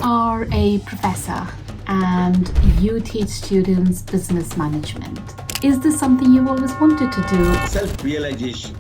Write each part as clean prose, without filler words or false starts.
are a professor and you teach students business management. Is this something you've always wanted to do? Self-realization,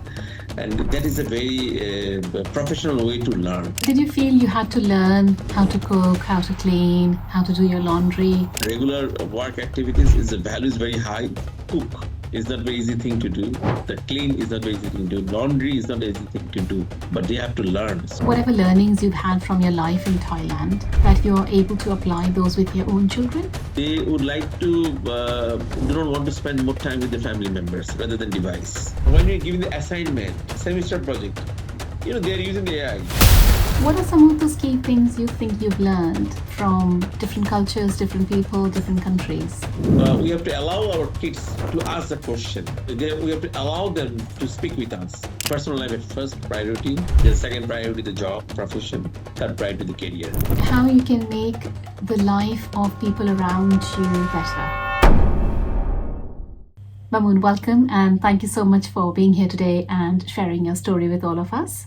and that is a very professional way to learn. Did you feel you had to learn how to cook, how to clean, how to do your laundry? Regular work activities, the value is very high. Cook is not very easy thing to do. The clean is not very easy thing to do. Laundry is not an easy thing to do, but they have to learn. Whatever learnings you've had from your life in Thailand, that you're able to apply those with your own children? They would like to, they don't want to spend more time with the family members rather than device. When you're giving the assignment, semester project, they're using the AI. What are some of those key things you think you've learned from different cultures, different people, different countries? We have to allow our kids to ask the question. We have to allow them to speak with us. Personal life at first priority, the second priority the job, profession, third priority the career. How you can make the life of people around you better. Mamun, welcome and thank you so much for being here today and sharing your story with all of us.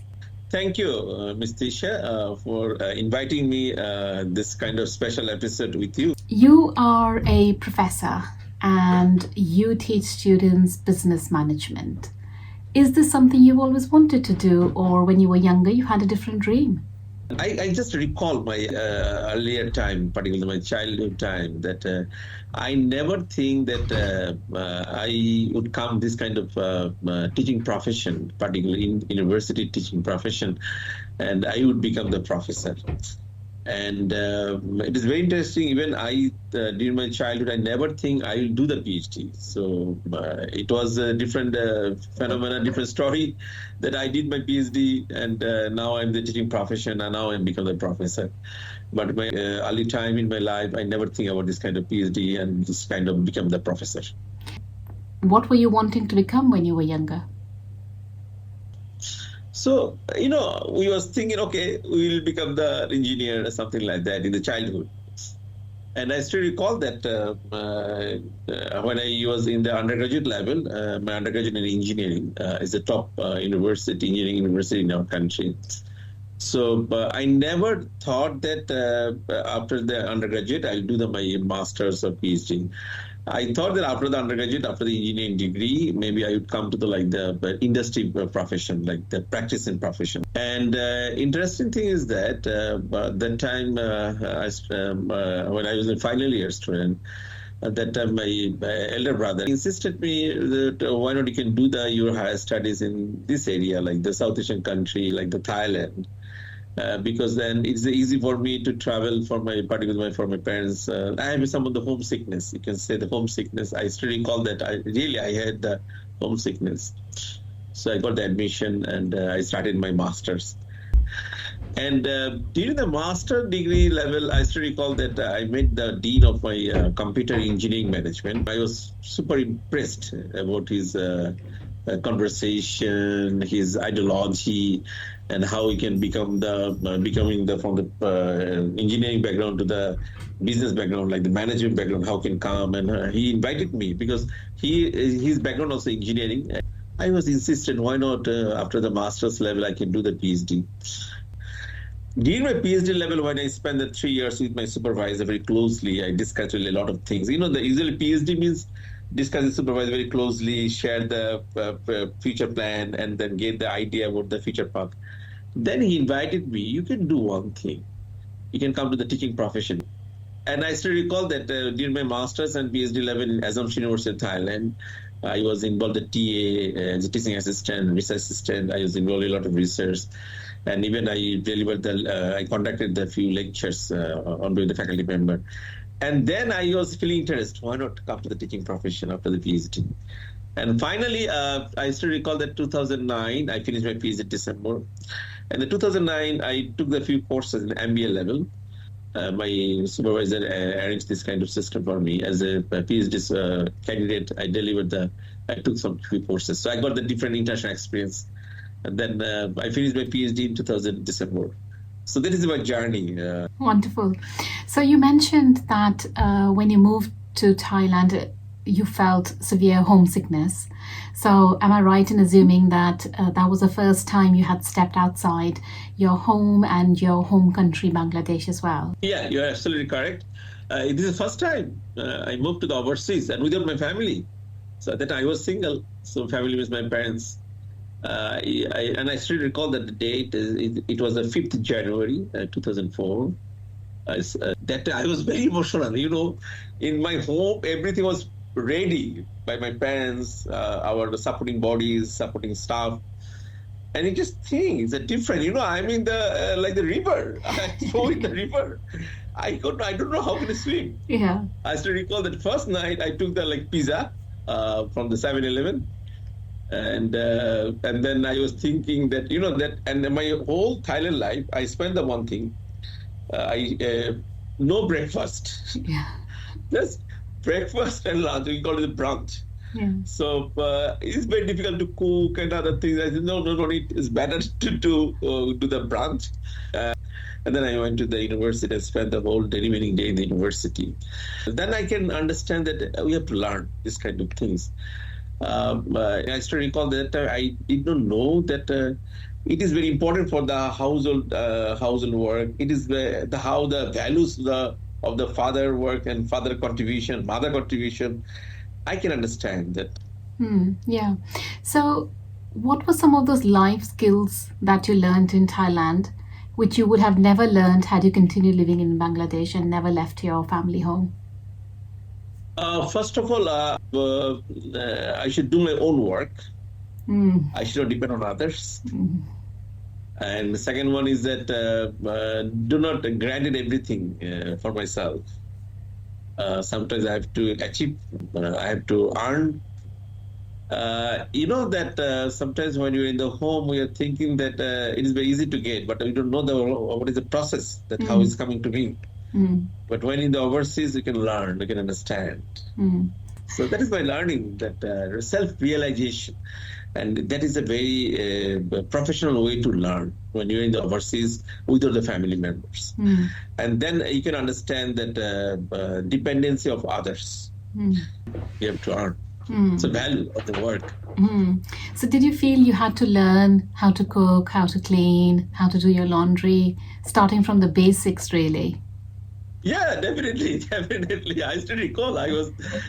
Thank you, Ms. Tisha, for inviting me this kind of special episode with you. You are a professor and you teach students business management. Is this something you've always wanted to do, or when you were younger you had a different dream? I just recall my earlier time, particularly my childhood time, that I never think that I would come this kind of teaching profession, particularly in university teaching profession, and I would become the professor. And it is very interesting. Even I, during my childhood, I never think I will do the PhD. So it was a different phenomenon, different story that I did my PhD, and now I'm the teaching profession, and now I'm become the professor. But my early time in my life, I never think about this kind of PhD and just kind of become the professor. What were you wanting to become when you were younger? So, we was thinking, okay, we will become the engineer or something like that in the childhood. And I still recall that when I was in the undergraduate level, my undergraduate in engineering is the top engineering university in our country. So I never thought that after the undergraduate, I'll do my master's or PhD. I thought that after the undergraduate, after the engineering degree, maybe I would come to the industry profession, like the practice in profession. And interesting thing is that that time when I was a final year student, at that time my elder brother insisted me that why not you can do your higher studies in this area, like the South Asian country, like the Thailand. Because then it's easy for me to travel for my parents. I have some of the homesickness. You can say the homesickness. I still recall that I had the homesickness. So I got the admission and I started my master's. And during the master degree level, I still recall that I met the dean of my computer engineering management. I was super impressed about his conversation, his ideology, and how he can becoming from the engineering background to the business background, like the management background, how can come. And he invited me because his background also engineering. I was insistent, why not after the master's level I can do the PhD. During my PhD level, when I spent the 3 years with my supervisor very closely, I discussed really a lot of things. The usually PhD means discuss the supervisor very closely, share the future plan, and then get the idea about the future path. Then he invited me, you can do one thing. You can come to the teaching profession. And I still recall that during my master's and PhD level in Assumption University in Thailand, I was involved as TA, as a teaching assistant, research assistant. I was involved in a lot of research. And even I delivered I conducted a few lectures on being the faculty member. And then I was feeling interest. Why not come to the teaching profession after the PhD? And finally, I still recall that 2009, I finished my PhD in December. And in 2009, I took a few courses in MBA level. My supervisor arranged this kind of system for me. As a PhD candidate, I took some few courses. So I got the different international experience. And then I finished my PhD in 2000 December. So that is my journey. Wonderful. So you mentioned that when you moved to Thailand, you felt severe homesickness. So, am I right in assuming that that was the first time you had stepped outside your home and your home country, Bangladesh, as well? Yeah, you're absolutely correct. This is the first time I moved to the overseas and without my family. So at that time I was single. So family was my parents. And I still recall that the date, it was the 5th January 2004. That I was very emotional. In my home, everything was ready by my parents, our supporting bodies, supporting staff. And it just things are different. I'm in the like the river. I throw in the river. I don't know how to swim. Yeah. I still recall that first night I took the pizza from the 7-Eleven. And then I was thinking that that, and my whole Thailand life I spent the one thing, no breakfast. Yeah. Just breakfast and lunch. We call it the brunch. Yeah. So it's very difficult to cook and other things. I said no, it's better to do the brunch. And then I went to the university and spent the whole remaining day in the university. Then I can understand that we have to learn this kind of things. I still recall that I did not know that it is very important for the household work. It is how the values of the father work and father contribution, mother contribution. I can understand that. Yeah. So, what were some of those life skills that you learned in Thailand, which you would have never learned had you continued living in Bangladesh and never left your family home? First of all, I should do my own work. I should not depend on others. And the second one is that do not grant everything for myself. Sometimes I have to achieve, I have to earn. That sometimes when you're in the home, we are thinking that it is very easy to get, but you don't know what is the process, that how it's coming to me. But when in the overseas, you can learn, you can understand. So that is my learning, that self-realization. And that is a very professional way to learn when you're in the overseas without the family members. And then you can understand that dependency of others. You have to earn. It's a value of the work. So did you feel you had to learn how to cook, how to clean, how to do your laundry, starting from the basics, really? Yeah, definitely. I still recall.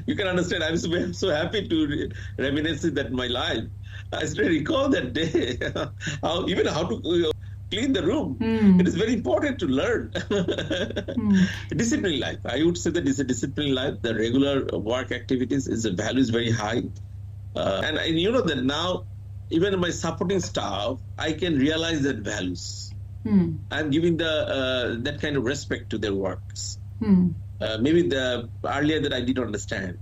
You can understand. I'm so happy to reminisce that my life. I still recall that day. how to clean the room. It is very important to learn. Disciplined life. I would say that it's a disciplined life. The regular work activities the value is very high. And you know that now, even in my supporting staff, I can realize that values. I'm giving that kind of respect to their works. Maybe earlier that I didn't understand.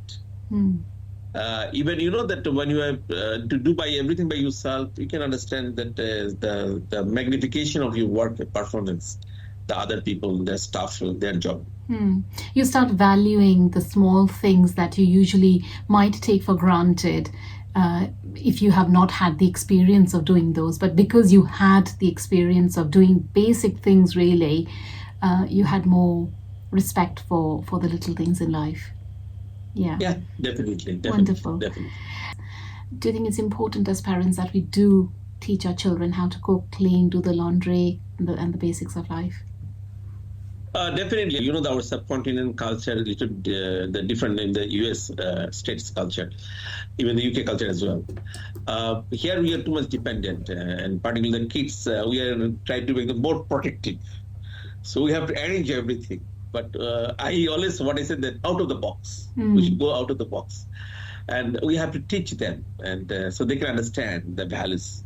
Even that when you have to do everything by yourself, you can understand that the magnification of your work performance, the other people, their staff, their job. You start valuing the small things that you usually might take for granted if you have not had the experience of doing those. But because you had the experience of doing basic things, really, you had more respect for the little things in life. Yeah, definitely. Wonderful. Definitely. Do you think it's important as parents that we do teach our children how to cook, clean, do the laundry, and the basics of life? Definitely. Our subcontinent culture is little different in the US states culture, even the UK culture as well. Here we are too much dependent, and particularly the kids, we are trying to make them more protective. So we have to arrange everything. But what I said that out of the box, we should go out of the box. And we have to teach them, and so they can understand the values.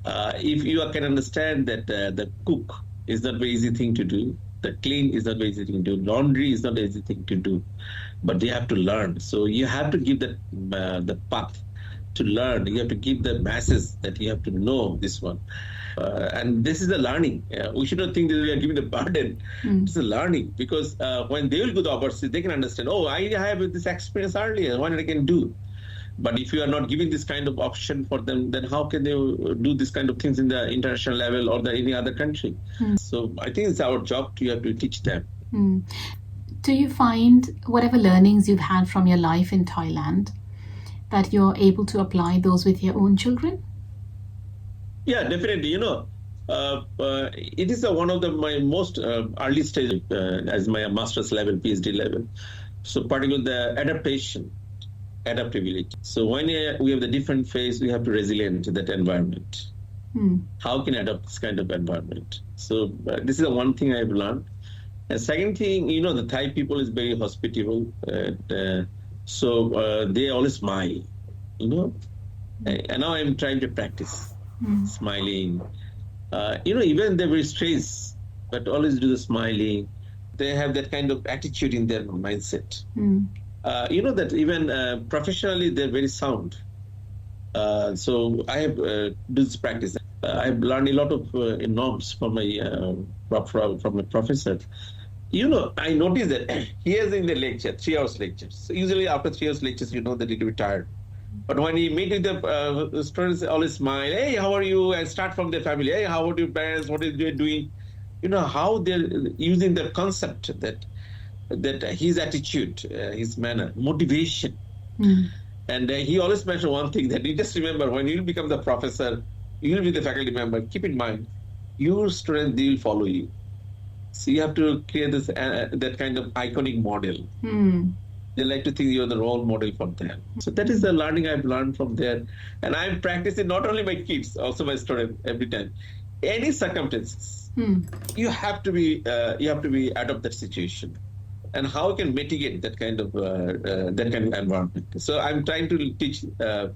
If you can understand that the cook is not an easy thing to do, the clean is not an easy thing to do, laundry is not an easy thing to do, but they have to learn. So you have to give the path to learn. You have to give the masses that you have to know this one. And this is the learning. We should not think that we are giving the burden. It's a learning, because when they will go to overseas, they can understand, I have this experience earlier, what I can do. But if you are not giving this kind of option for them, then how can they do this kind of things in the international level or any other country? So I think it's our job to have to teach them. Do you find whatever learnings you've had from your life in Thailand that you're able to apply those with your own children? Yeah, definitely. It is one of my most early stage as my master's level, PhD level. So particularly the adaptability. So when we have the different phase, we have to resilient to that environment. How can I adapt this kind of environment? So this is the one thing I've learned. And second thing, the Thai people is very hospitable. So they always smile, And now I'm trying to practice smiling. Even they're very stressed, but always do the smiling. They have that kind of attitude in their mindset. That even professionally, they're very sound. So I have do this practice. I've learned a lot of norms from my professor. I noticed that he is in the lecture, 3 hours lectures. So usually after 3 hours lectures, that he'll be tired. But when he meet with the students, always smile. Hey, how are you? And start from their family. Hey, how are your parents? What are they doing? How they're using the concept that his attitude, his manner, motivation. And he always mentioned one thing that you just remember when you become the professor, you will be the faculty member. Keep in mind, your students, they will follow you. So you have to create this that kind of iconic model. They like to think you're the role model for them. So that is the learning I've learned from there. And I'm practicing not only my kids, also my students every time. Any circumstances, you have to be adopt that situation. And how you can mitigate that kind of environment. So I'm trying to teach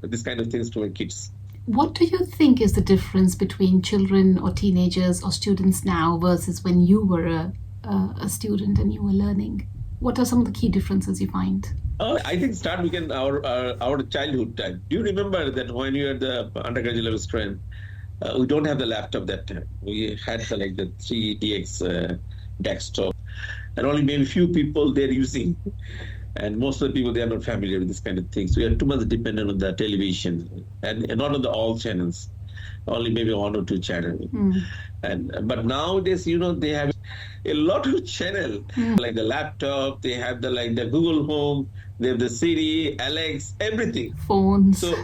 this kind of things to my kids. What do you think is the difference between children or teenagers or students now versus when you were a student and you were learning? What are some of the key differences you find? I think we can our childhood time. Do you remember that when you were the undergraduate level student, we don't have the laptop that time. We had the 3DX desktop, and only maybe few people they're using. And most of the people, they are not familiar with this kind of thing. So we are too much dependent on the television and not on all channels, only maybe 1 or 2 channels. But nowadays, they have a lot of channel, like the laptop, they have the Google Home, they have the Siri, Alex, everything. Phones. So,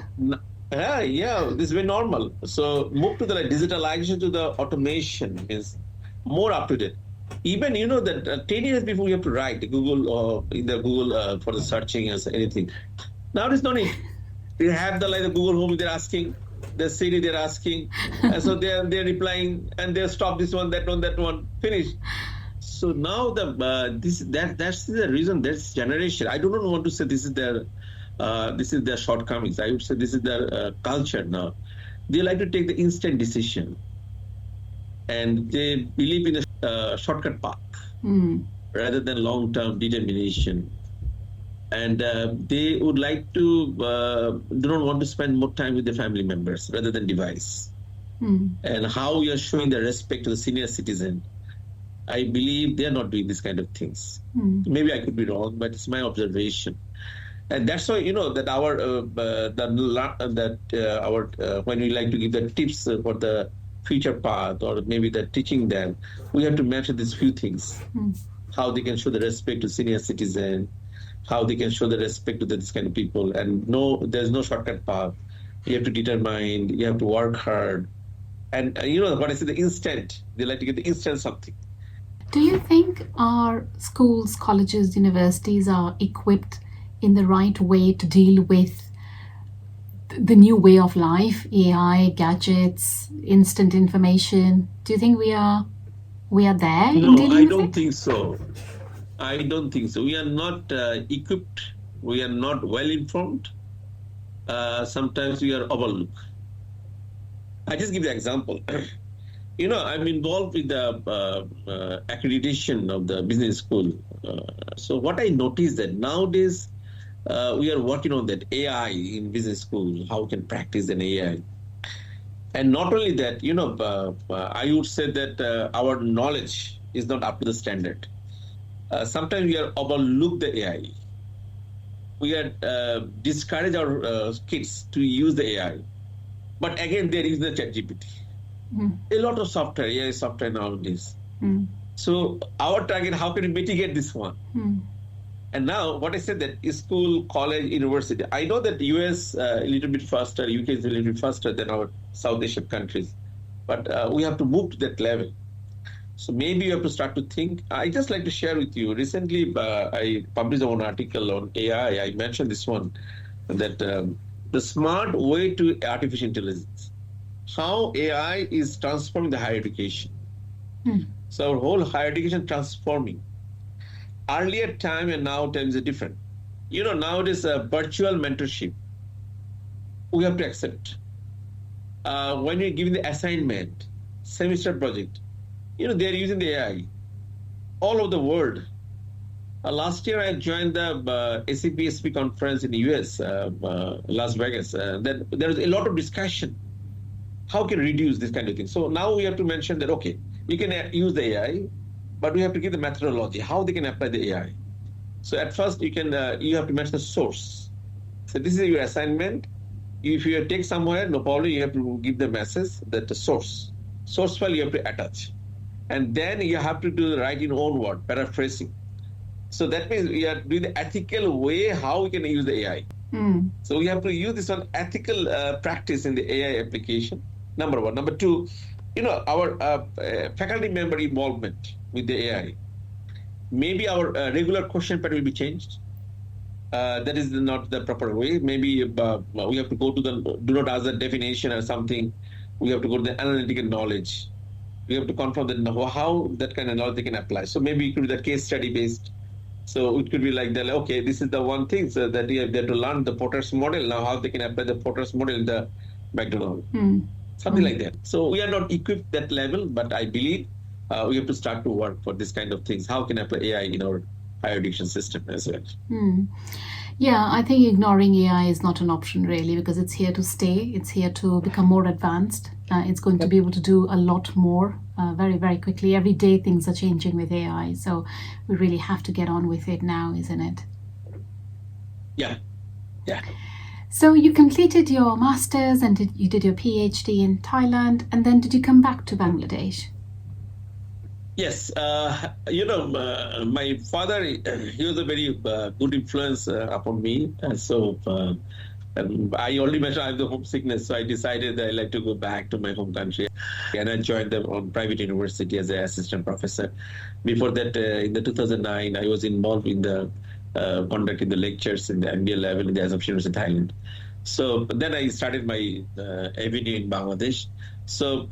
this is very normal. So move to the digitalization to the automation is more up to date. Even that 10 years before you have to write Google or in the Google for the searching or anything. Now it's no need. They have the Google Home they're asking, the Siri they're asking, and so they're replying and they'll stop this one, that one, finish. So now that's the reason this generation. I do not want to say this is their shortcomings. I would say this is their culture now. They like to take the instant decision, and they believe in a shortcut path rather than long-term determination. And they would like to do not want to spend more time with their family members rather than device. And how we are showing the respect to the senior citizen, I believe they are not doing this kind of things. Maybe I could be wrong, but it's my observation. And that's why that when we like to give the tips for the future path or maybe the teaching them, we have to mention these few things: how they can show the respect to senior citizen, how they can show the respect to this kind of people, and there's no shortcut path. You have to determine, you have to work hard, and what I say, the instant. They like to get the instant something. Do you think our schools, colleges, universities are equipped in the right way to deal with the new way of life, AI, gadgets, instant information? Do you think we are there in dealing with it? No, I don't think so. I don't think so. We are not equipped. We are not well informed. Sometimes we are overlooked. I just give you an example. I'm involved with the accreditation of the business school. So what I noticed that nowadays we are working on that AI in business school, how we can practice an AI. And not only that, I would say that our knowledge is not up to the standard. Sometimes we are overlook the AI. We are discourage our kids to use the AI. But again, there is the ChatGPT. A lot of software, AI software nowadays. So our target, how can we mitigate this one? And now what I said that school, college, university, I know that US a little bit faster, UK is a little bit faster than our South Asian countries, but we have to move to that level. So maybe you have to start to think. I just like to share with you. Recently, I published one article on AI. I mentioned this one, that the smart way to artificial intelligence, how AI is transforming the higher education. So our whole higher education transforming. Earlier time and now times are different. Nowadays virtual mentorship, we have to accept. When you're giving the assignment, semester project, they're using the AI all over the world. Last year, I joined the SAP conference in the US, Las Vegas. Then there was a lot of discussion. How can reduce this kind of thing? So now we have to mention that, okay, you can use the AI, but we have to give the methodology, how they can apply the AI. So at first, you have to mention the source. So this is your assignment. If you take somewhere, no problem, you have to give the message that the source file you have to attach. And then you have to write in own word, paraphrasing. So that means we are doing the ethical way how we can use the AI. So we have to use this one ethical practice in the AI application, number one. Number two, our faculty member involvement with the AI. Maybe our regular question pattern will be changed. That is not the proper way. Maybe we have to go to the do not ask the definition or something. We have to go to the analytical knowledge. We have to confirm that how that kind of knowledge they can apply. So maybe it could be the case study based. So it could be like that, okay, this is the one thing, so that they have to learn the Potter's model, now how they can apply the Potter's model in the McDonald's. Something like that. So we are not equipped that level, but I believe we have to start to work for this kind of things. How can apply AI in our higher education system as well? Yeah, I think ignoring AI is not an option really, because it's here to stay. It's here to become more advanced. It's going to be able to do a lot more very, very quickly. Every day things are changing with AI. So we really have to get on with it now, isn't it? Yeah. So you completed your master's and you did your PhD in Thailand, and then did you come back to Bangladesh? Yes, my father, he was a very good influence upon me. And so I already mentioned I have the homesickness, so I decided that I like to go back to my home country. And I joined them on private university as an assistant professor. Before that, in the 2009, I was involved in the conducting the lectures in the MBA level in the Assumption University, Thailand. So then I started my avenue in Bangladesh. So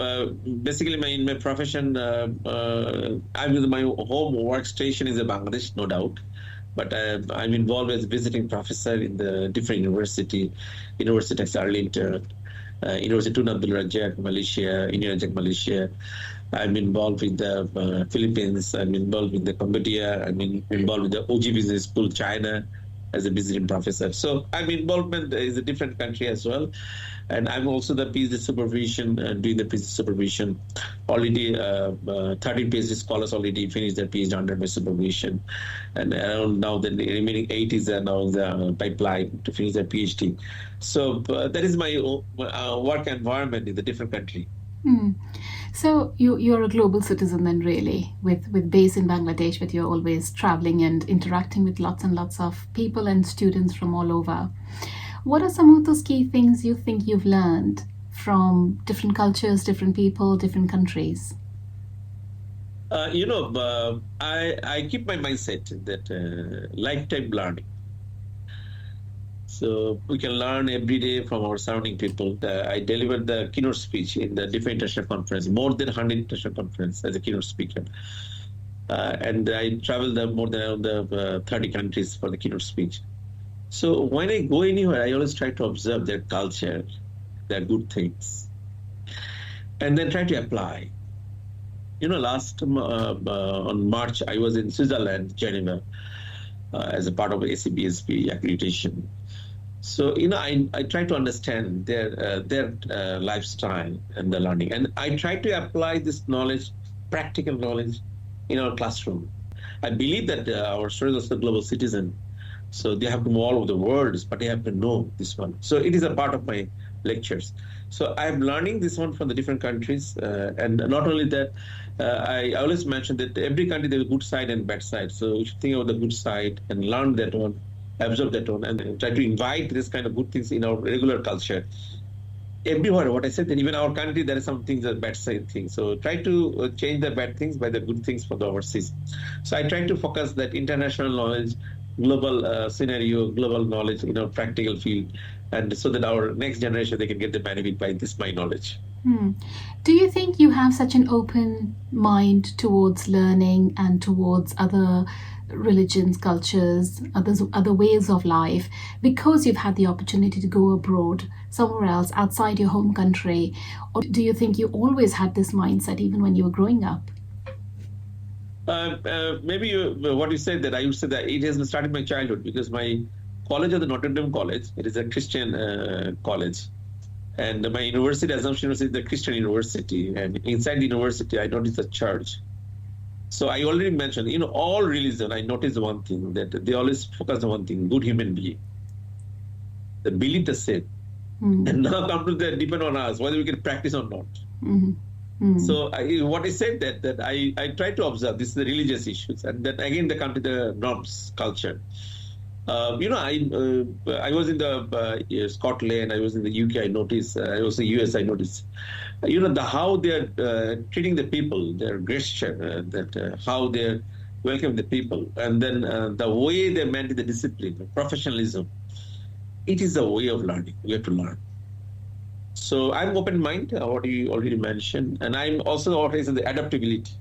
basically, in my profession, my home workstation is in Bangladesh, no doubt. But I'm involved as visiting professor in the different University of Arlington, University Tun Abdul Razak, Malaysia, Indian Razak, Malaysia. I'm involved with the Philippines. I'm involved with the Cambodia. I'm involved with the OG Business School, China, as a visiting professor. So I'm involvement is a different country as well. And I'm also the PhD supervision, doing the PhD supervision. Already 13 PhD scholars already finished their PhD under my supervision. And around now the remaining 8 is now in the pipeline to finish their PhD. So that is my work environment in the different country. So you're a global citizen then, really, with base in Bangladesh, but you're always traveling and interacting with lots and lots of people and students from all over. What are some of those key things you think you've learned from different cultures, different people, different countries? I keep my mindset that lifetime learning. So we can learn every day from our surrounding people. I delivered the keynote speech in the different international conference, more than 100 international conference as a keynote speaker. And I traveled more than 30 countries for the keynote speech. So when I go anywhere, I always try to observe their culture, their good things, and then try to apply. Last on March, I was in Switzerland, Geneva, as a part of ACBSP accreditation. So, I try to understand their lifestyle and the learning. And I try to apply this knowledge, practical knowledge, in our classroom. I believe that our students are global citizens. So they have to move all over the world, but they have to know this one. So it is a part of my lectures. So I'm learning this one from the different countries, and not only that, I always mention that every country there's a good side and bad side. So we should think about the good side and learn that one, absorb that one, and try to invite this kind of good things in our regular culture. Everywhere, what I said, that even our country, there are some things that bad side things. So try to change the bad things by the good things for the overseas. So I try to focus that international knowledge, global scenario, global knowledge in our practical field, and so that our next generation they can get the benefit by this my knowledge. Do you think you have such an open mind towards learning and towards other religions, cultures, other ways of life because you've had the opportunity to go abroad, somewhere else outside your home country? Or do you think you always had this mindset even when you were growing up? Maybe what you said, that I would say that it has started my childhood, because my college of the Notre Dame College, it is a Christian college. And my university, Assumption University, is the Christian university. And inside the university, I noticed a church. So I already mentioned, all religion, I noticed one thing, that they always focus on one thing, good human being. They believe the same. And now come to that, depend on us, whether we can practice or not. So what I said, that I try to observe, this is the religious issues. And then again, they come to the norms, culture. I was in the Scotland, I was in the UK, I noticed, I was in the US, I noticed, how they're treating the people, their gesture, how they're welcoming the people, and then the way they manage the discipline, professionalism. It is a way of learning. We have to learn. So I'm open-minded, what you already mentioned, and I'm also always in the adaptability.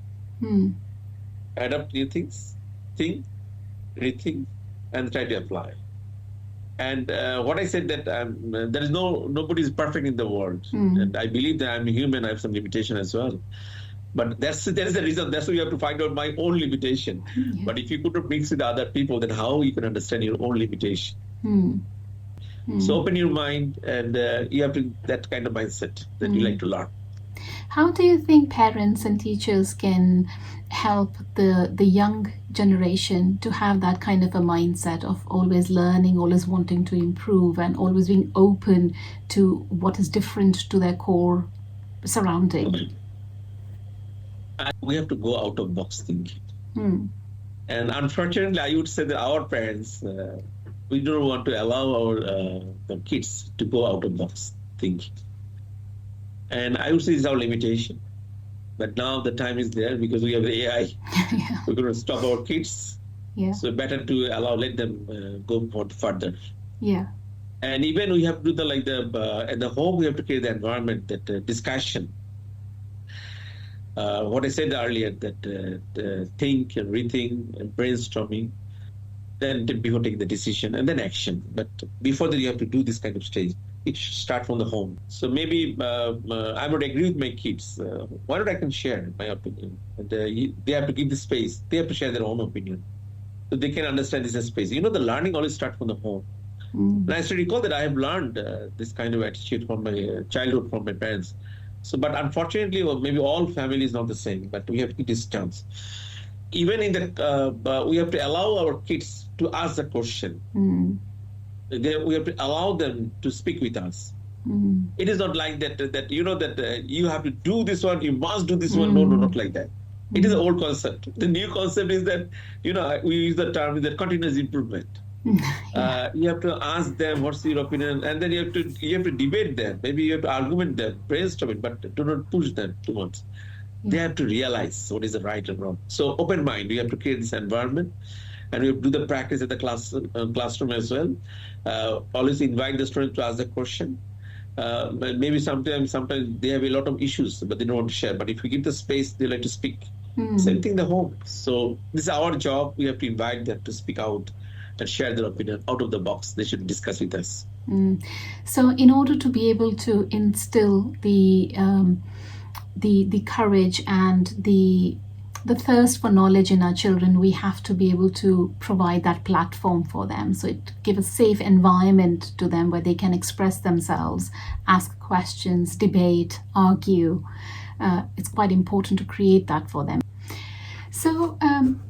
Adapt new things, think, rethink, and try to apply. And what I said, that there is nobody is perfect in the world, and I believe that I'm a human. I have some limitation as well, but there is a reason. That's why you have to find out my own limitation. Yeah. But if you could mix with other people, then how you can understand your own limitation? So open your mind, and you have to that kind of mindset that you like to learn. How do you think parents and teachers can help the young generation to have that kind of a mindset of always learning, always wanting to improve, and always being open to what is different to their core surrounding? We have to go out of box thinking. And unfortunately, I would say that our parents, we don't want to allow our kids to go out of box thinking. And I would say it's our limitation. But now the time is there, because we have the AI. Yeah. We're going to stop our kids. Yeah. So better to let them go further. Yeah. And even we have to do at the home, we have to create the environment, that discussion. What I said earlier, that think and rethink and brainstorming, then before taking the decision, and then action. But before that, you have to do this kind of stage. It should start from the home. So maybe I would agree with my kids. Why not I can share my opinion? And they have to give the space. They have to share their own opinion, so they can understand this as space. The learning always starts from the home. And I still recall that I have learned this kind of attitude from my childhood, from my parents. So, but unfortunately, maybe all families not the same. But we have to give this chance. Even in the, we have to allow our kids to ask the question. We have to allow them to speak with us. It is not like that you have to do this one, you must do this one. No, not like that. It is an old concept. The new concept is that, we use the term that continuous improvement. You have to ask them what's your opinion, and then you have to debate them. Maybe you have to argument them, brainstorm it, but do not push them too much. They have to realize what is the right and wrong. So open mind, we have to create this environment, and we have to do the practice at the classroom as well. Always invite the students to ask the question. Maybe sometimes they have a lot of issues, but they don't want to share. But if we give the space, they like to speak. Same thing in the home. So this is our job. We have to invite them to speak out and share their opinion out of the box. They should discuss with us. So in order to be able to instill the courage and the thirst for knowledge in our children, we have to be able to provide that platform for them. So it give a safe environment to them where they can express themselves, ask questions, debate, argue. It's quite important to create that for them. So,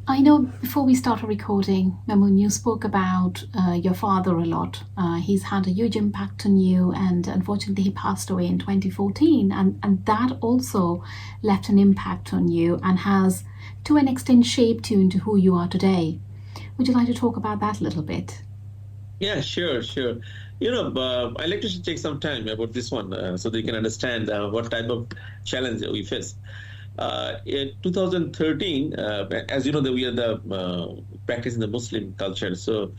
I know before we started recording, Mamun, you spoke about your father a lot. He's had a huge impact on you, and unfortunately, he passed away in 2014. And that also left an impact on you and has, to an extent, shaped you into who you are today. Would you like to talk about that a little bit? Yeah, sure, sure. I like to take some time about this one so that you can understand what type of challenge we face. In 2013, as you know, that we are the practicing the Muslim culture. So,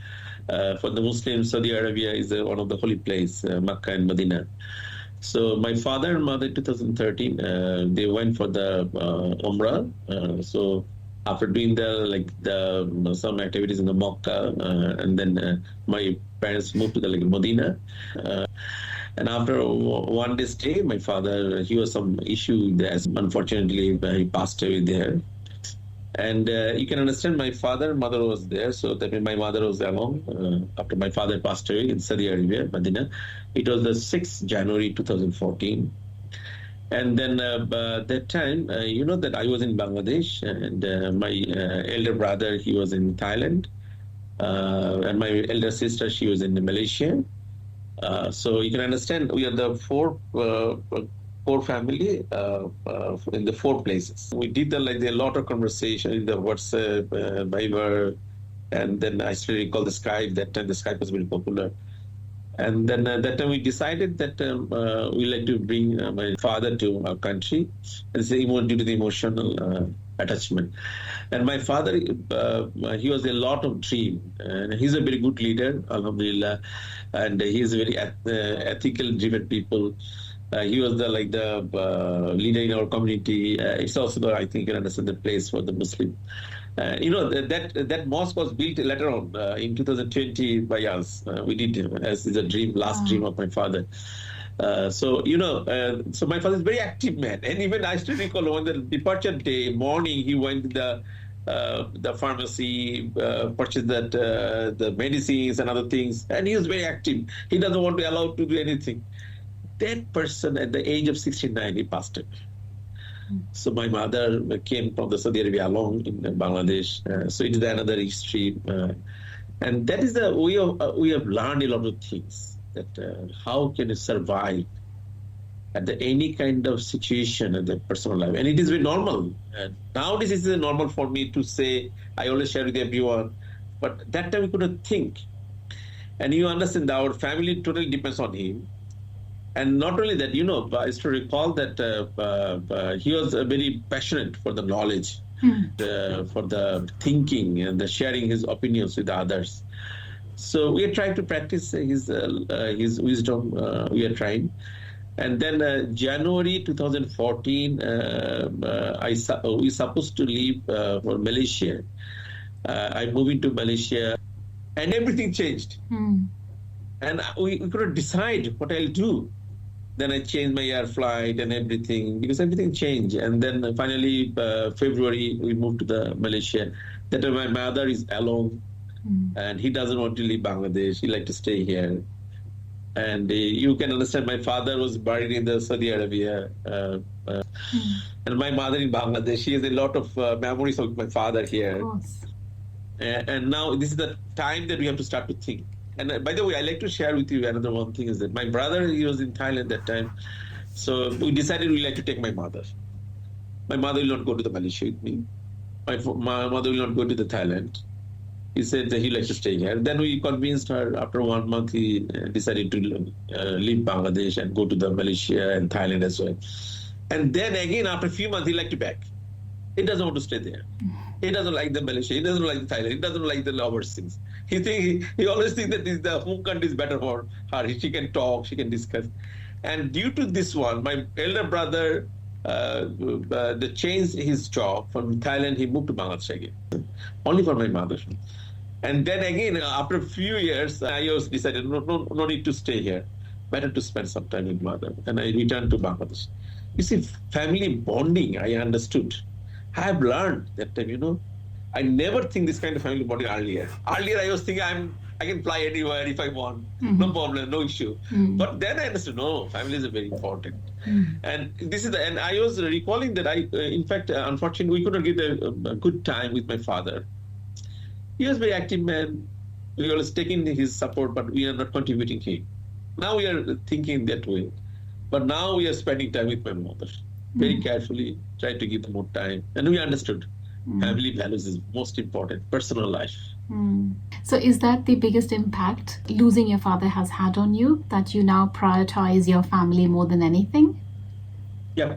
for the Muslims, Saudi Arabia is one of the holy place, Makkah and Medina. So, my father and mother, in 2013, they went for the Umrah. So, after doing the some activities in the Makkah, and then my parents moved to the Medina. Uh, and after one day stay, my father, he was some issue there. Unfortunately, he passed away there. And you can understand my father and mother was there. So that means my mother was along after my father passed away in Saudi Arabia, Medina. It was the 6th January 2014. And then that time, that I was in Bangladesh and my elder brother, he was in Thailand. And my elder sister, she was in Malaysia. So you can understand we are the four family in the four places. We did a lot of conversation in the WhatsApp, Viber, and then I still recall the Skype. That time the Skype was very popular. And then that time we decided that we like to bring my father to our country, and say due to the emotional attachment. And my father, he was a lot of dream, and he's a very good leader, Alhamdulillah, and he's a very ethical driven people. He was the leader in our community. It's also I think you can understand the place for the Muslim. That mosque was built later on in 2020 by us. We did as is a dream, last dream of my father. So my father is a very active man, and even I still recall on the departure day morning, he went to the pharmacy, purchased the medicines and other things, and he was very active. He doesn't want to allow to do anything. That person at the age of 69, he passed away. So my mother came from the Saudi Arabia alone in Bangladesh. So it is another history, and that is the we have learned a lot of things. That how can you survive at any kind of situation in the personal life, and it is very normal. Nowadays, it is normal for me to say I always share with everyone, but that time we couldn't think. And you understand that our family totally depends on him. And not only that, I used to recall that he was very passionate for the knowledge, for the thinking and the sharing his opinions with others. So we are trying to practice his wisdom. We are trying. And then January 2014, we supposed to leave for Malaysia. I moved into Malaysia, and everything changed. And we couldn't decide what I'll do. Then I changed my air flight and everything because everything changed. And then finally, February, we moved to the Malaysia. That my mother is alone, and he doesn't want to leave Bangladesh. He like to stay here. And you can understand, my father was buried in the Saudi Arabia, and my mother in Bangladesh. She has a lot of memories of my father here. And now this is the time that we have to start to think. And by the way, I like to share with you another one thing is that my brother, he was in Thailand that time. So we decided we like to take my mother. My mother will not go to the Malaysia with me. My mother will not go to the Thailand. He said that he likes to stay here. Then we convinced her. After 1 month, he decided to leave Bangladesh and go to the Malaysia and Thailand as well. And then again, after a few months, he liked to back. He doesn't want to stay there. He doesn't like the Malaysia. He doesn't like the Thailand. He doesn't like the overseas. He always thinks that the home country is better for her. She can talk. She can discuss. And due to this one, my elder brother changed his job from Thailand. He moved to Bangladesh again, only for my mother. And then again, after a few years, I also decided no need to stay here. Better to spend some time with mother. And I returned to Bangladesh. You see, family bonding, I understood. I have learned that time, I never think this kind of family bonding earlier. Earlier, I was thinking I can fly anywhere if I want. No problem, no issue. But then I understood, no, family is very important. And and I was recalling that in fact, unfortunately, we could not get a good time with my father. He was a very active man. We were always taking his support, but we are not contributing him. Now we are thinking that way. But now we are spending time with my mother. Very carefully, trying to give them more time. And we understood family values is most important, personal life. So is that the biggest impact losing your father has had on you, that you now prioritize your family more than anything? Yeah,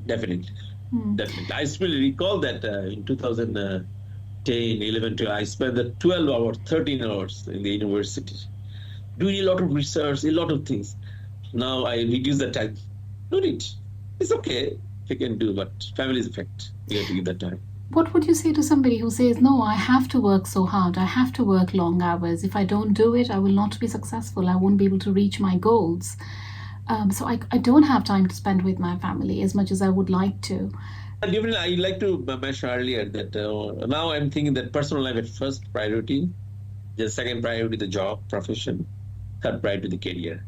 definitely. Definitely. I still recall that in 2010, 11, 12, I spent the 12 hours, 13 hours in the university, doing a lot of research, a lot of things. Now I reduce the time. No need. It's okay if you can do, but family is a fact. You have to give that time. What would you say to somebody who says, no, I have to work so hard, I have to work long hours. If I don't do it, I will not be successful. I won't be able to reach my goals. So I don't have time to spend with my family as much as I would like to. Definitely, I like to mention earlier that now I'm thinking that personal life at first priority, the second priority, the job, profession, third priority, the career.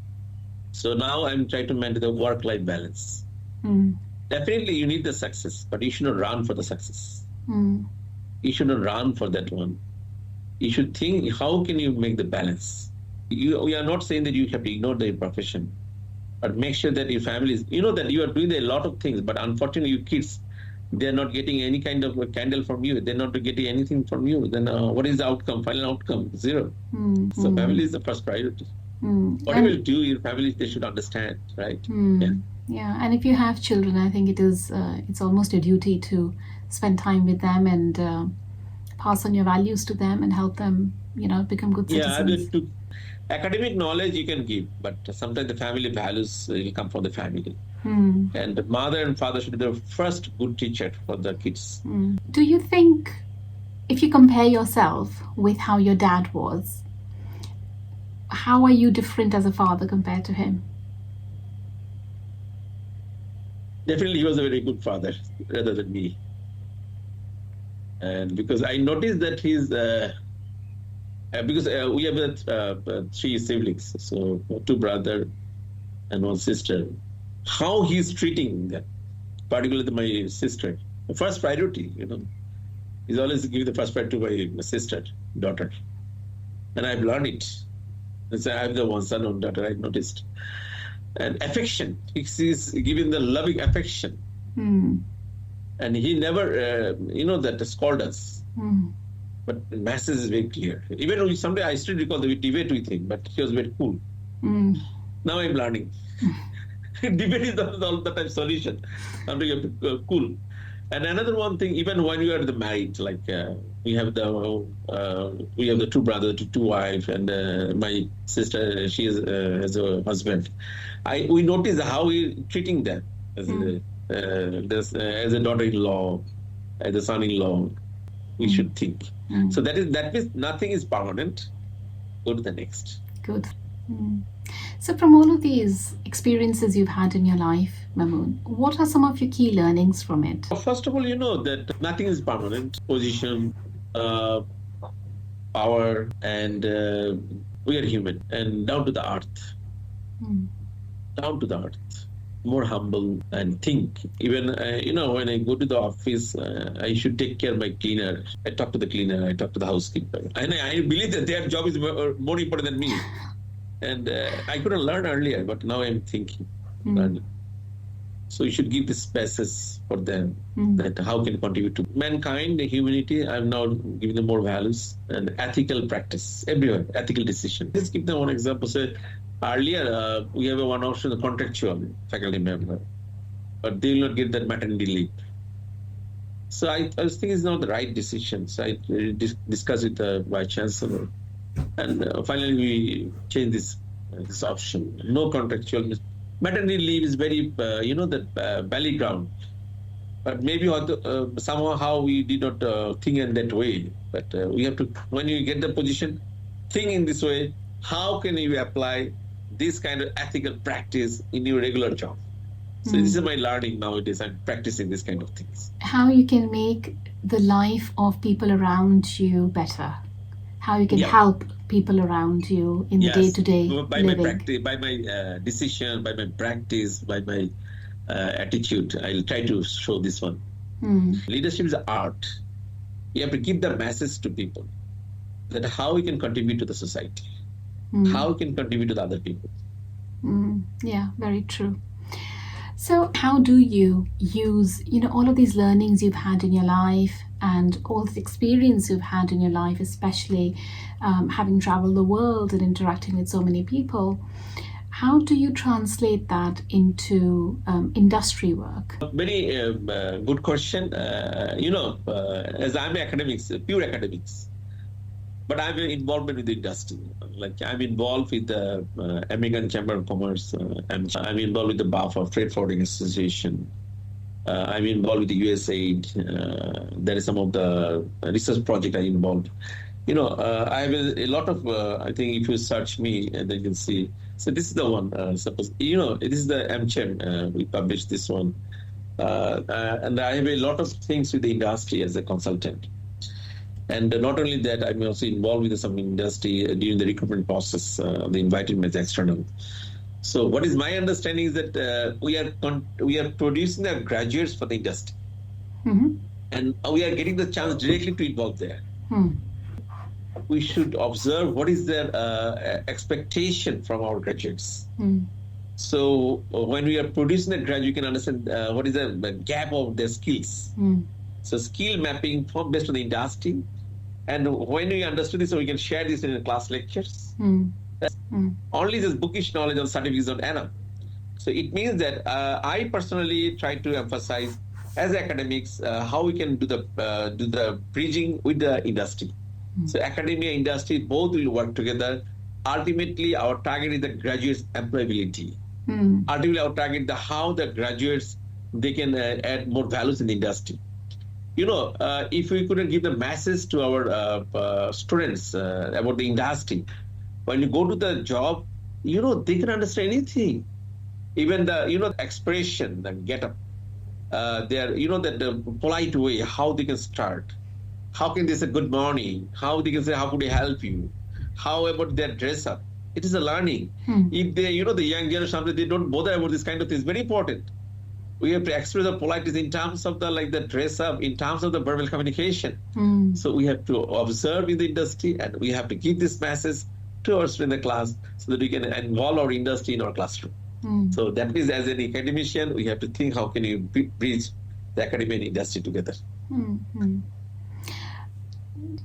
So now I'm trying to maintain the work-life balance. Definitely, you need the success, but you should not run for the success. You should not run for that one. You should think, how can you make the balance? We are not saying that you have to ignore the profession, but make sure that your family is, that you are doing a lot of things, but unfortunately, your kids, they're not getting any kind of a candle from you. They're not getting anything from you. Then what is the outcome? Final outcome? Zero. So family is the first priority. Whatever you do, your family, they should understand, right? Yeah, and if you have children, I think it's almost a duty to spend time with them and pass on your values to them and help them, become good citizens. Yeah, academic knowledge you can give, but sometimes the family values will come from the family. And the mother and father should be the first good teacher for the kids. Do you think, if you compare yourself with how your dad was, how are you different as a father compared to him? Definitely, he was a very good father rather than me. And because I noticed that because we have 3 siblings, so 2 brothers and 1 sister. How he's treating them, particularly my sister. The first priority, he's always giving the first priority to my sister, daughter. And I've learned it. I have the one son and daughter, I've noticed. And affection, he's giving the loving affection. And he never, that scold us. But the message is very clear. Even someday I still recall that we debate with him, but he was very cool. Now I'm learning. Debate is not all the time solution. Sometimes you have to cool. And another one thing, even when you are married, like we have the 2 brothers, 2 wives, and my sister, she has a husband. We notice how we treating them as a daughter-in-law, as a son-in-law. We should think. So that means nothing is permanent. Go to the next. Good. So from all of these experiences you've had in your life, Mamun, what are some of your key learnings from it? First of all, that nothing is permanent. Position, power, and we are human and down to the earth. Down to the earth. More humble and think. Even, when I go to the office, I should take care of my cleaner. I talk to the cleaner, I talk to the housekeeper. And I believe that their job is more important than me. And I couldn't learn earlier, but now I'm thinking. Learning. So you should give the spaces for them, that how can contribute to mankind, the humanity. I'm now giving them more values and ethical practice everywhere, ethical decision. Let's give them one example. So earlier, we have one option, the contractual faculty member, but they will not get that maternity leave. So I was thinking it's not the right decision. So I discussed with the Vice Chancellor. And finally, we changed this option. No contractual. Maternity leave is very, belly ground. But maybe somehow we did not think in that way. But we have to, when you get the position, think in this way. How can you apply this kind of ethical practice in your regular job? So this is my learning nowadays. I'm practicing this kind of things. How you can make the life of people around you better. How you can help people around you in the Yes, day-to-day by my living? practice, by my decision, by my practice, by my attitude, I'll try to show this one. Leadership is art. You have to give the message to people that how we can contribute to the society, how we can contribute to the other people. Yeah, very true. So how do you use, all of these learnings you've had in your life and all the experience you've had in your life, especially having traveled the world and interacting with so many people, how do you translate that into industry work? Very good question. As I'm academics, pure academics, but I'm involved with the industry. Like I'm involved with the American Chamber of Commerce. I'm involved with the BAFA, Freight Forwarding Association. I'm involved with the USAID. There is some of the research project I'm involved. I have a lot of, I think if you search me, and then you can see. So this is the one, suppose, this is the MChem, we published this one. And I have a lot of things with the industry as a consultant. And not only that, I'm also involved with some industry during the recruitment process. They invited me as external. So what is my understanding is that we are producing the graduates for the industry. And we are getting the chance directly to involve there. We should observe what is their expectation from our graduates. So when we are producing a graduate, you can understand what is the gap of their skills. So skill mapping based on the industry. And when we understood this, so we can share this in the class lectures. Only this bookish knowledge of certificates on enough. So it means that I personally try to emphasize as academics how we can do the bridging with the industry. So academia, industry, both will work together. Ultimately, our target is the graduates' employability. Ultimately, our target is how the graduates, they can add more values in the industry. If we couldn't give the message to our students about the industry, when you go to the job, they can understand anything. Even the expression, the get up, that the polite way, how they can start. How can they say good morning? How they can say, how could I help you? How about their dress up? It is a learning. If they, the young generation, they don't bother about this kind of things. Very important. We have to express the politeness in terms of the dress up, in terms of the verbal communication. So we have to observe in the industry, and we have to give this message to our students in the class so that we can involve our industry in our classroom. So that is, as an academician, we have to think how can you bridge the academia and industry together.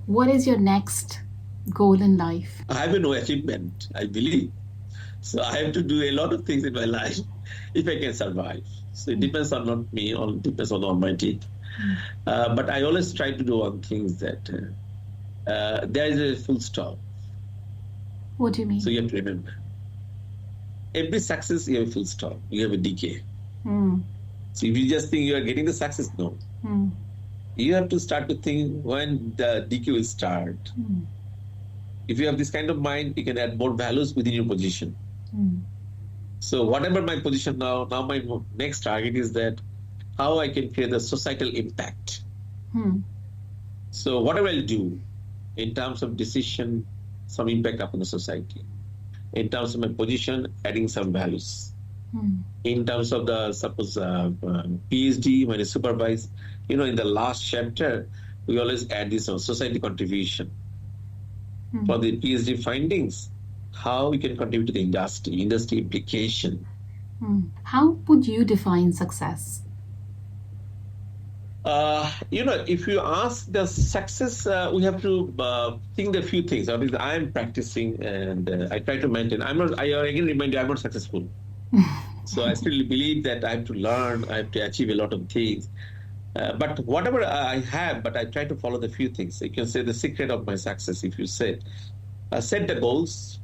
What is your next goal in life? I have no achievement, I believe. So I have to do a lot of things in my life if I can survive. So it depends on not me, it depends on the Almighty. But I always try to do one thing is that there is a full stop. What do you mean? So you have to remember. Every success, you have a full stop. You have a decay. So if you just think you are getting the success, no. You have to start to think when the decay will start. If you have this kind of mind, you can add more values within your position. So whatever my position now my next target is that how I can create the societal impact. So whatever I'll do in terms of decision, some impact upon the society. In terms of my position, adding some values. In terms of the, suppose, PhD, when I supervise, in the last chapter, we always add this on society contribution. For the PhD findings, how we can contribute to the industry implication. How would you define success? If you ask the success, we have to think a few things. I am practicing and I try to maintain. I again remind you, I'm not successful. So I still believe that I have to learn, I have to achieve a lot of things. But whatever I have, but I try to follow the few things. You can say the secret of my success, if you say, set the goals.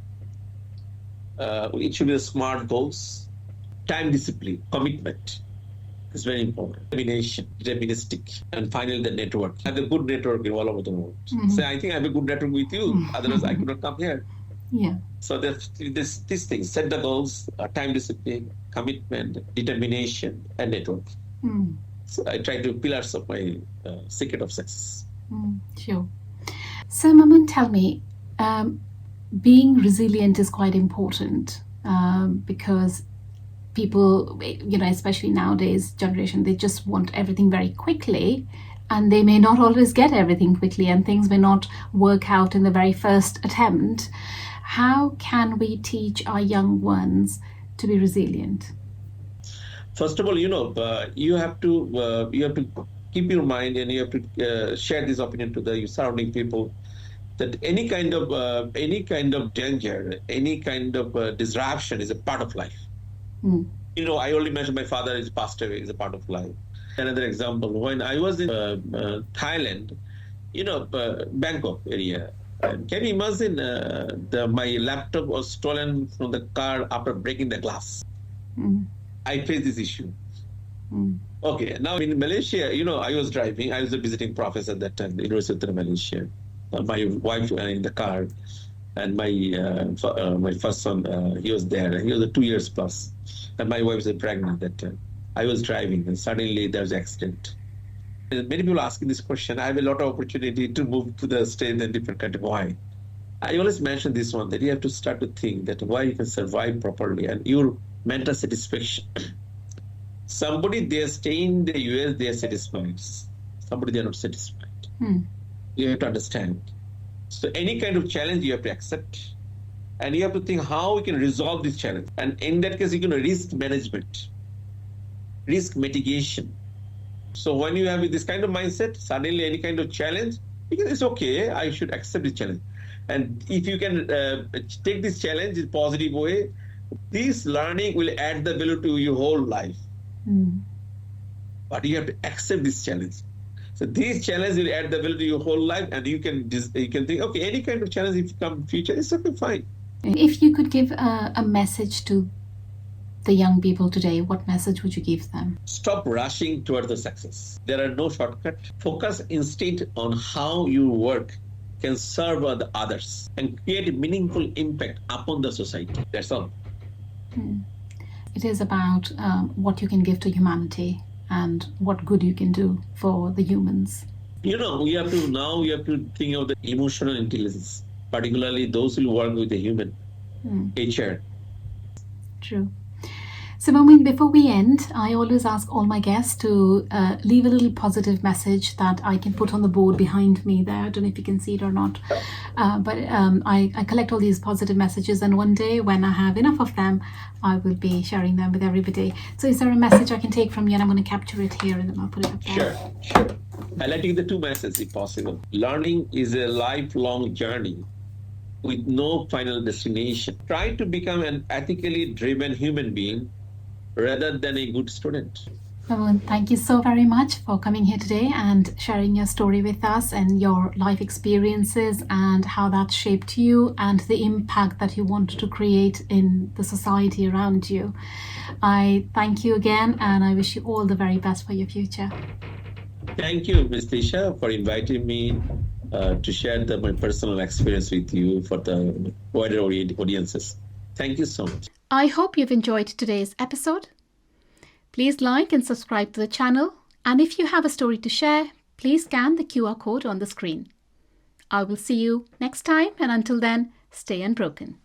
It should be the smart goals. Time discipline, commitment. It's very important. Deterministic. And finally, the network. I have a good network all over the world. So I think I have a good network with you. Otherwise, I could not come here. Yeah. So these things, set the goals, time discipline, commitment, determination, and network. So I try to pillars of my secret of success. Sure. So Mamun, tell me, being resilient is quite important because people, especially nowadays generation, they just want everything very quickly, and they may not always get everything quickly, and things may not work out in the very first attempt. How can we teach our young ones to be resilient? First of all, you have to keep your mind, and you have to share this opinion to the surrounding people, that any kind of danger, any kind of disruption is a part of life. I already mentioned my father is passed away, is a part of life. Another example, when I was in Thailand, Bangkok area, can you imagine my laptop was stolen from the car after breaking the glass? I faced this issue. Okay, now in Malaysia, I was driving. I was a visiting professor at that time, the University of Malaysia. My wife in the car, and my first son, he was there. He was 2 years plus, and my wife was pregnant at that time. I was driving, and suddenly there was an accident. And many people asking this question. I have a lot of opportunity to move to the state and different country. Why? I always mention this one, that you have to start to think that why you can survive properly and your mental satisfaction. Somebody, they stay in the US, they are satisfied. Somebody, they are not satisfied. You have to understand. So any kind of challenge you have to accept, and you have to think how we can resolve this challenge. And in that case, you can risk management, risk mitigation. So when you have this kind of mindset, suddenly any kind of challenge, because it's okay, I should accept this challenge. And if you can take this challenge in a positive way, this learning will add the value to your whole life. But you have to accept this challenge. So this challenge will add the value to your whole life, and you can think, okay, any kind of challenge if you come in future, it's okay, fine. If you could give a message to the young people today, what message would you give them? Stop rushing towards the success. There are no shortcuts. Focus instead on how your work can serve the others and create a meaningful impact upon the society. That's all. It is about what you can give to humanity and what good you can do for the humans. We have to think of the emotional intelligence, particularly those who work with the human nature. True. So, Mamun, before we end, I always ask all my guests to leave a little positive message that I can put on the board behind me there. I don't know if you can see it or not. But I collect all these positive messages, and one day when I have enough of them, I will be sharing them with everybody. So is there a message I can take from you? And I'm going to capture it here and then I'll put it up there. Sure. I'd like to give the two messages if possible. Learning is a lifelong journey with no final destination. Try to become an ethically driven human being rather than a good student. Mamun, thank you so very much for coming here today and sharing your story with us and your life experiences and how that shaped you and the impact that you want to create in the society around you. I thank you again, and I wish you all the very best for your future. Thank you, Ms. Tisha, for inviting me to share my personal experience with you for the wider audiences. Thank you so much. I hope you've enjoyed today's episode. Please like and subscribe to the channel. And if you have a story to share, please scan the QR code on the screen. I will see you next time, and until then, stay unbroken.